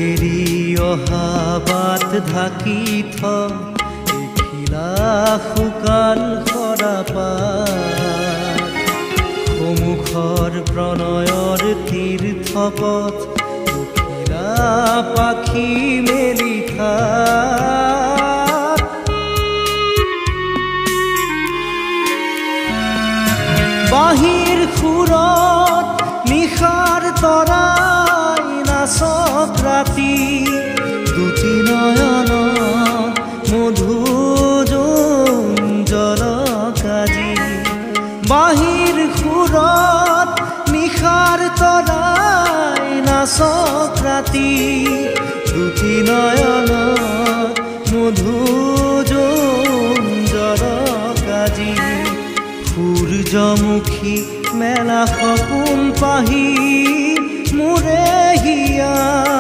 এৰি অহা বাট ঢাকি থিলা শুকান সৰাপাত সমুখৰ প্ৰণয়ৰ তীৰ্থপথ উঠিলা পাখি মেলি বাহিৰ সুৰত নিশাৰ তৰাই নাচক ৰাতি দুটি নয়ন মধু জলকাজি বাহিৰ সুৰত নিশাৰ তৰাই নাচক ৰাতি দুটি নয়ন মধু জলকাজি সূৰ্যমুখী মেলা সপোন পাহি